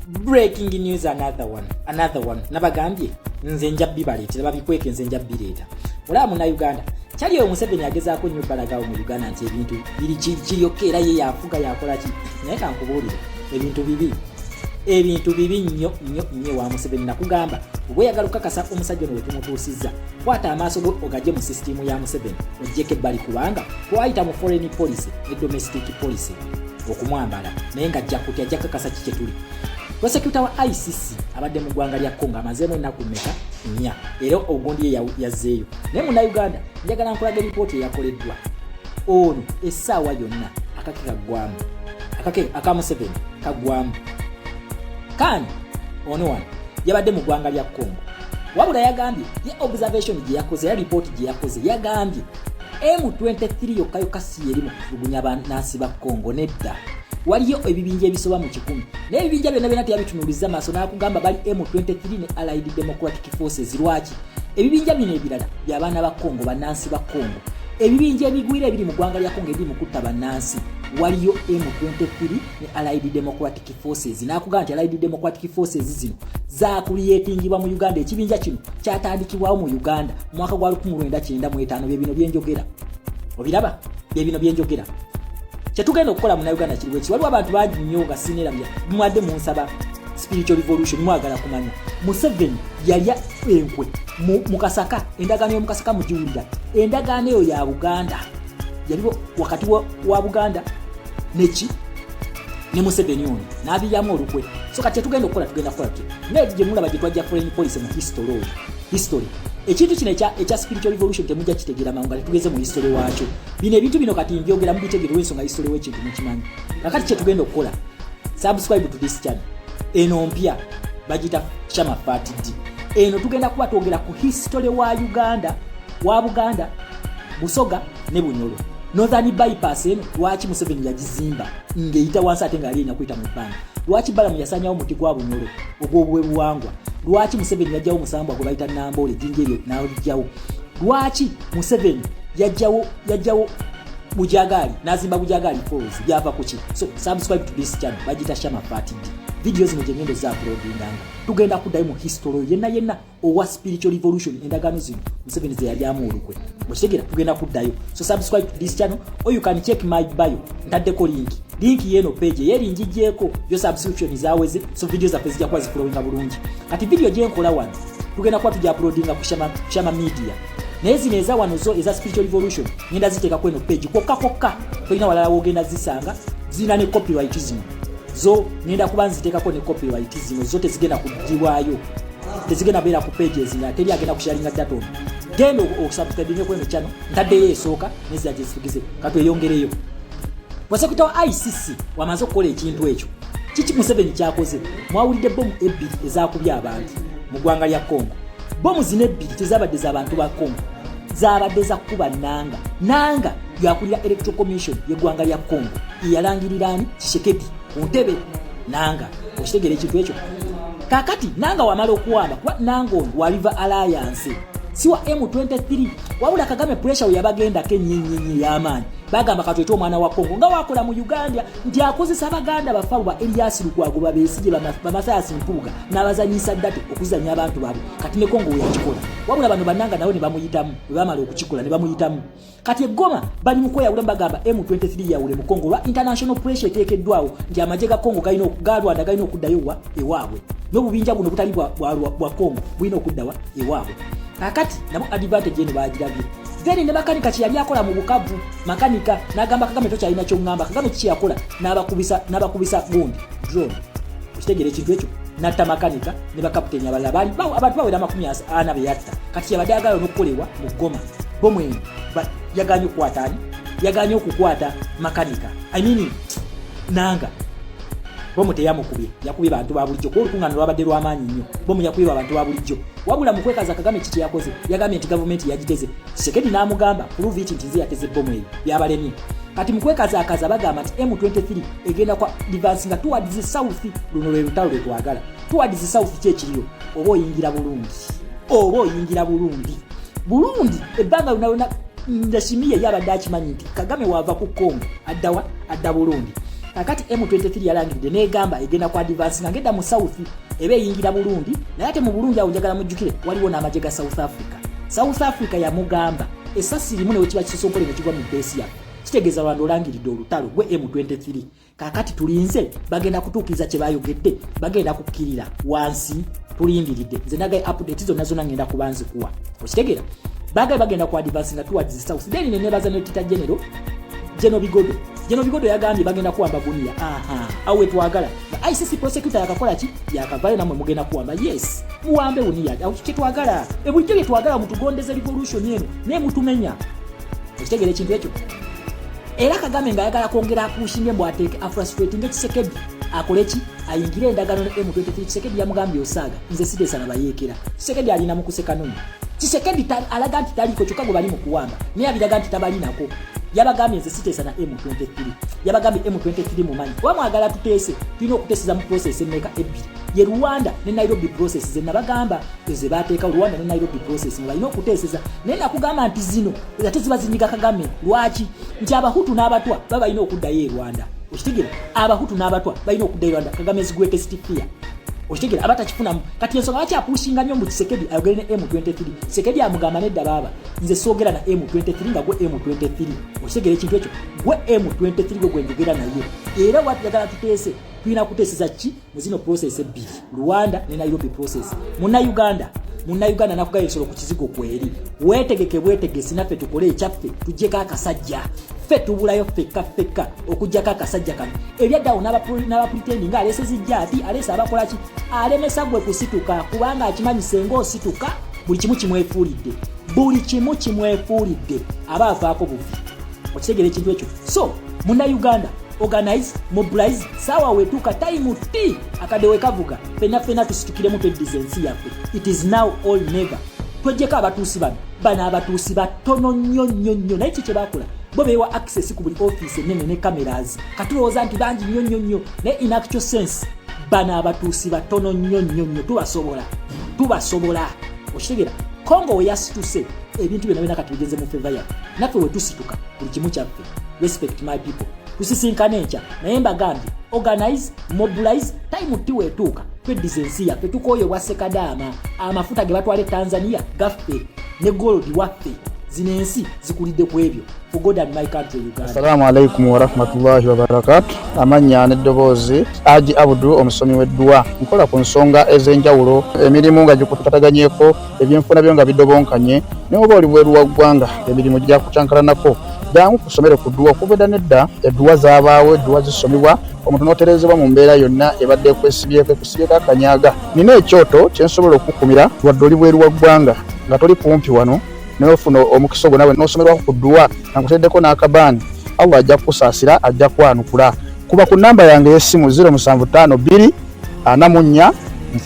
Breaking news, another one. Nabagambye nze nja bibalete babikweke nze nja bileta. Olaba mu Uganda. Kyali Museveni agezaako nnyo balagawo mu Uganda nti ebintu biri kiryokeera ye yafuga yakola ki. Naye kankubuulire ebintu bibi nnyo wa Museveni nakugamba. Bwe yagala okukakasa omusajja ono tumutuusizza. Kwata amaaso go ogaje mu system ya Museveni. Ojjeke bali kubanga kwayita mu foreign policy ne domestic policy okumwambala. Naye nga ajja kakasa kike tuli. Prosecutor wa ICC abadde mu ggwanga lya Congo amazeemu ennaku mmeka 4 era ogundi yazzeeyo. Naye mu Uganda njagala nkulaga lipooti eyakoleddwa ono essaawa yonna akake kaggwamu aka Museveni kaggwamu kani ono wano yabadde mu ggwanga lya Congo. Wabula yagambye ye observation gye yakoze ya lipooti gye yakoze yagambye M23 yokka si eri mu kulugunya bannansi ba Congo nedda. Waliyo ebibinja ebisoba mu 100 naye ebibinja byonna teyabitunuuliza maaso n'akugamba bali M23 ne Allied Democratic Forces. Lwaki ebibinja bino ebirala by'abaana ba Congo bannansi ba Congo ebibinja ebigwira ebiri mu ggwanga lya Congo ebiri mu kutta bannansi waliyo M23 ne Allied Democratic Forces. N'akugamba nti Allied Democratic Forces zino zaakuliyetingibwa mu Uganda. Ekibinja kino kyatandikibwawo mu Uganda mu mwaka gwa 1995. Bye bino byenjogera obiraba bye bino byenjogera. Kyetugenda okukola mu Uganda kiri bweki waliwo abantu bangi nnyo nga sinerabya mwadde munsaba spiritual revolution mwagala kumanya Museveni yalya enkwe mu Kasaka endagaano y'omu Kasaka mugiwulira. Endagaano eyo ya Buganda yaliwo wakati wa Buganda ne Museveni ono n'abiyyamu olukwe. So kati tugenda kukola ki naye gye mulaba gye twajja foreign policy mu history ekintu kino ekya spiritual revolution temujja kitegeera mangu nga tugeze mu history waakyo. Bino ebintu bino kati mbyogera mubitegeera w'ensonga history w'ekintu mukimanyi. Kakati kye tugenda okukola subscribe to this channel. Eno mpya bagita Shama Fatidi. Eno tugenda kuba twogera ku history wa Buganda, Busoga ne Bunyoro. Northern bypass eno lwaki Museveni yagizimba ng'eyita wansi ate nga alina kuyita mu bbanga. Lwaki Balamu yasanyawo omuti gwa Bunyoro ogw'obuwangwa. Lwaki Museveni yajjawo musambwa gwe bayita Namboole jinjeeryo n'alijjawo. Lwaki Museveni yajjawo Bujagali n'azimba Bujagali Falls byava ku ki. So subscribe to this channel bagita Shama Fatidi. Videos zino gyengendo za uploadinganga tugenda kuddayo mu history yenna owa spiritual revolution endagaano zino Museveni ze yalyamu olukwe. Mukitegera tugenda kuddayo. So subscribe to this channel or you can check my bio ntaddeko link yeno page yeri njijjeko yo subscription zaweze. So videos zaffe zijja kuba zifollowinga bulungi. Kati video gye nkola wano tugenda kuba tujja uploadinga ku Shama Media. Naye zino eza wano zo eza spiritual revolution ngenda ziteeka kweno page kokka tolina walala wogenda zisanga zina ne copyright zino zo nenda kuba nziteekako ne copyright zino zo tezigenda kuddibwayo tezigenda beera ku pages nga teri agenda kusharinga data ono. Genda okusubscribe kweno channel ntaddeyo esooka nezira gye zifugize kati eyongereyo. Prosecutor wa ICC wamaze okukola ekintu ekyo. Kiki Museveni kyakoze? Mwawulidde bomu 2 ezakubya abantu mu ggwanga lya Congo. Bomu zino 2 tezabadde z'abantu ba Congo, zabadde za kuba nanga yakulira electoral commission y'eggwanga lya Congo yalangirira Tshisekedi ku ntebe nanga. Okitegera ekintu ekyo. Kakati nanga wamala okuwamba kuba nanga ono wa River Alliance si wa M23 wabula Kagame pressure yabagenda kenyinyi y'amaanyi bagamba katwete omwana wa Congo nga wakola mu Uganda nti akozesa Abaganda bafabu ba Elias Lukwago babesije bamasayasi mpuuga n'abazanyisa ddate okuzanya abantu baabwe. Kati ne Congo yakikola wabula bano bannanga nawo ne bamuyitamu bamala okukikola ne bamuyitamu. Kati eggoma bali mu kweyawula bagamba M23 yawule mu Congo lwa international pressure eteekeddwawo nti amagye ga Congo galwanda galina okuddayo ewaabwe n'obubinja buno butali bwa Congo bulina okuddawa ewaabwe. Kakati nabo advantage eno bagirabye. Then ne makanika kye yali akola mu bukavu makanika n'agamba Kagame tokyalina ky'ongamba. Kagame kiki yakola n'abakubisa gundi drone. Okitegera ekintu ekyo n'atta makanika ne bakaputeni abalala bali abantu bawera 40 be yatta. Kati yabadde agala n'okukolebwa mu Goma. Bomu eno yaganye okukwata makanika. I mean nanga bomu teyamukubye yakubye bantu ba bulijjo ko olukungano lwabadde lw'amaanyi nnyo. Bomu yakubye abantu ba bulijjo wabula mu kwekaza Kagame kiki yakoze yagambye nti government yagiteze. Tshisekedi n'amugamba prove it nti nze yateze bomu eyo byabalemye. Kati mu kwekaza bagamba nti M23 egenda kwa advance nga towards the south. Luno lwe lutalo lwe twagala towards the south kyekiriyo oba oyingira bulungi ebbanga lyonna ndashimiye yabadde akimanyi nti Kagame wava ku Congo adda Burundi. kakati M23 yalangidde negamba egenda kwa advance nga ngenda mu south ebe yingira Burundi naye ate mu Burundi awo njagala mujjukire waliwo n'amagye ga South Africa yamugamba essasi limu ne wekiba kisosonkole ne kigwa mu base ya kitegeeza Rwanda olangiridde olutalo gwe M23 kakati tulinze bagenda kutuukiza kye bayogedde bagenda kukkirira wansi tulindiridde nze nagaye update zonna ngenda kubanzi kuwa okitegeera bagenda ku advance nga towards the south then ne nebaza ne Tita General Bigodo yagambye bagenda kuwamba Bunia awe twagala ICC prosecutor yakakola ki yakavayo namwe mugenda kuwamba yes muwambe Bunia awo kitwagala ebulijjo bye twagala mutugondeze revolution yenu ne mutumenya okitegeera ekintu ekyo era Kagame nga yagala kwongera akushinge mbwateke afrustrating Tshisekedi akoleki ayingire endagano ne M23 Tshisekedi yamugambye osaaga nze sidesa nabayekera Tshisekedi alina mu kuseka nonyi Tshisekedi alaga nti taliko kyokka gwe bali mu kuwamba naye abiraga nti tabali nako yabagambye nze siteesa na M23 yabagambye M23 mumanyi wamwagala tuteese tulina okuteeseza mu process emmeka ebbiri ye Rwanda ne Nairobi process ze nabagamba ze bateeka Rwanda ne Nairobi process balina okuteeseza naye nakugamba nti zino ate ziba zinyiga Kagame lwaki nti abahutu n'abatwa baba balina okuddayo e Rwanda okitegeera abahutu n'abatwa balina okuddayo Rwanda Kagame is greatest fear okitegeera abatakifunamu kati ensonga lwaki apushinga nnyo mu Tshisekedi ayogere ne M23 Tshisekedi amugamba nedda baba nze soogera na M23 nga gwe M23 okitegeera ekintu ekyo gwe M23 gwe njogera naye era watagala tuteese tulina kuteeseza ki mu zino process ebbiri Rwanda ne Nairobi process Munnayuganda nakugayo ensolo ku kizigo kweri weetegese naffe tukole ekyaffe tujjeko akasajja ffe tubulayo fekka okujjako akasajja kano ebyaddawo n'abapulitendi nga alese zijja ati alese abakola ki alemesa gwe kusituka kubanga akimanyi senga osituka buli kimu kimwefuulidde aba avaako buvi okitegeera ekintu ekyo so Munnayuganda organize mobilize sawa wetuka time ti akadewe kavuga fena tusitukiremu twedizensi yaffe it is now all never twejjeko abatuusi bano abatuusi batono nnyo naye kye bakola bo beewa access ku buli office ennene ne cameras katulowooza nti bangi nnyo naye in actual sense bano abatuusi batono nnyo tubasobola okitegeera Congo we yasituse ebintu byonna kati bigenze mu favor yaffe naffe we tusituka buli kimu kyaffe respect my people tusisinkane enkya naye mbagambye organize mobilize time ti wetuuka twedizensi yaffe tukoyebwa sekadaama amafuta ge batwale Tanzania gaffe ne gold waffe zino ensi zikulidde ku ebyo for God and my country Uganda. Assalamu alaikum wa rahmatullahi wa barakatuh. Amanya n'eddoboozi Haji Abdu omusomi w'eddua nkola ku nsonga ez'enjawulo emirimu nga gikutataganyeko ebyenfuna byo nga bidobonkanye ne oba oli bweru wa ggwanga emirimu gya kucankalanako jangu kusomere ku ddua kubeda nedda eddua zaabaawo eddua zisomibwa omuntu n'oterezebwa mu mbeera yonna ebadde kwesibyeko akanyaga nina ekyoto kyensobola okukumira wadde oli bweru wa ggwanga nga toli kumpi wano n'ofuna omukisa ogwo nawe n'osomerwako ku ddua nakuteddeko n'akabaani Allah ajja kukusaasira ajja kwanukula kuba ku namba yange y'essimu 0752 44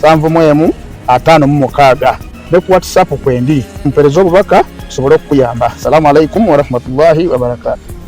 71 56 ne ku WhatsApp kwendi mpereza obubaka sobole okuyamba. Assalamu alaikum wa rahmatullahi wa barakatuh.